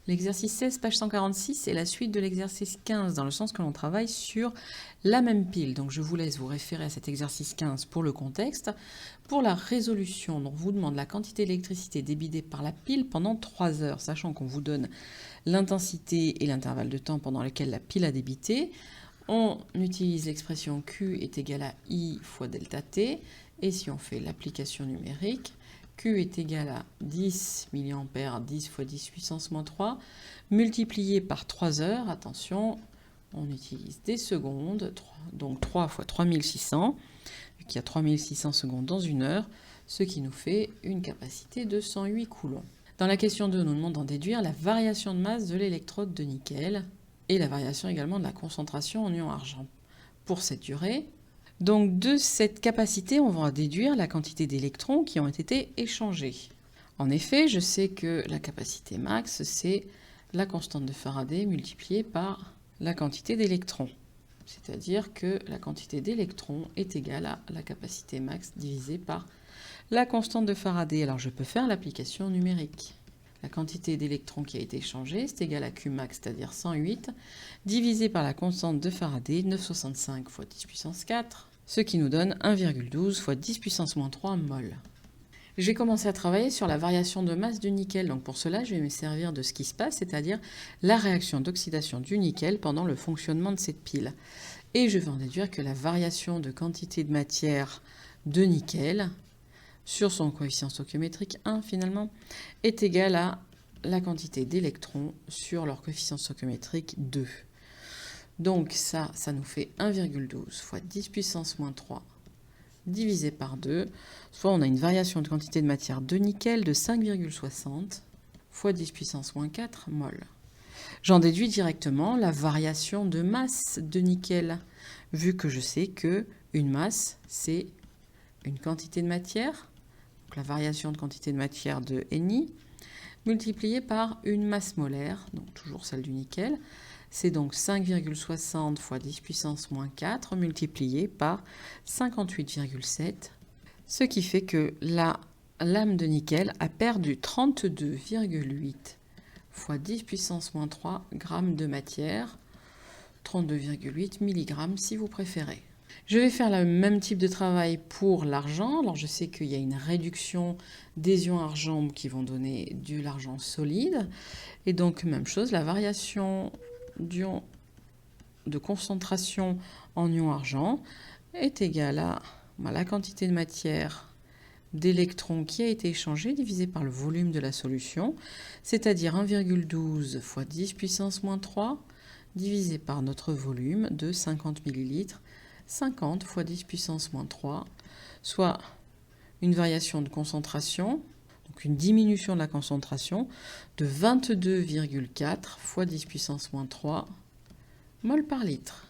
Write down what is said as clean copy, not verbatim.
L'exercice 16, page 146, est la suite de l'exercice 15, dans le sens que l'on travaille sur la même pile. Donc je vous laisse vous référer à cet exercice 15 pour le contexte. Pour la résolution, on vous demande la quantité d'électricité débitée par la pile pendant 3 heures, sachant qu'on vous donne l'intensité et l'intervalle de temps pendant lequel la pile a débité. On utilise l'expression Q est égal à I fois delta T. Et si on fait l'application numérique, Q est égal à 10 mA, 10 fois 10 puissance moins 3, multiplié par 3 heures. Attention, on utilise des secondes, donc 3 fois 3600, vu qu'il y a 3600 secondes dans une heure, ce qui nous fait une capacité de 108 coulombs. Dans la question 2, nous demandons d'en déduire la variation de masse de l'électrode de nickel et la variation également de la concentration en ion argent pour cette durée. Donc de cette capacité, on va déduire la quantité d'électrons qui ont été échangés. En effet, je sais que la capacité max, c'est la constante de Faraday multipliée par la quantité d'électrons. C'est-à-dire que la quantité d'électrons est égale à la capacité max divisée par la constante de Faraday. Alors je peux faire l'application numérique. La quantité d'électrons qui a été échangée, c'est égal à Q max, c'est-à-dire 108, divisé par la constante de Faraday, 965 fois 10 puissance 4, ce qui nous donne 1,12 fois 10 puissance moins 3 mol. Je vais commencer à travailler sur la variation de masse du nickel. Donc pour cela, je vais me servir de ce qui se passe, c'est-à-dire la réaction d'oxydation du nickel pendant le fonctionnement de cette pile. Et je vais en déduire que la variation de quantité de matière de nickel sur son coefficient stoichiométrique 1 finalement, est égal à la quantité d'électrons sur leur coefficient stoichiométrique 2. Donc ça nous fait 1,12 fois 10 puissance moins 3 divisé par 2, soit on a une variation de quantité de matière de nickel de 5,60 fois 10 puissance moins 4 mol. J'en déduis directement la variation de masse de nickel, vu que je sais que une masse, c'est une quantité de matière, donc la variation de quantité de matière de Ni, multipliée par une masse molaire, donc toujours celle du nickel. C'est donc 5,60 fois 10 puissance moins 4 multiplié par 58,7, ce qui fait que la lame de nickel a perdu 32,8 fois 10 puissance moins 3 grammes de matière, 32,8 mg si vous préférez. Je vais faire le même type de travail pour l'argent. Alors je sais qu'il y a une réduction des ions argent qui vont donner de l'argent solide. Et donc même chose, la variation d'ion de concentration en ion argent est égale à la quantité de matière d'électrons qui a été échangée divisé par le volume de la solution, c'est-à-dire 1,12 fois 10 puissance moins 3 divisé par notre volume de 50 ml, 50 fois 10 puissance moins 3, soit une variation de concentration, donc une diminution de la concentration de 22,4 fois 10 puissance moins 3 mol par litre.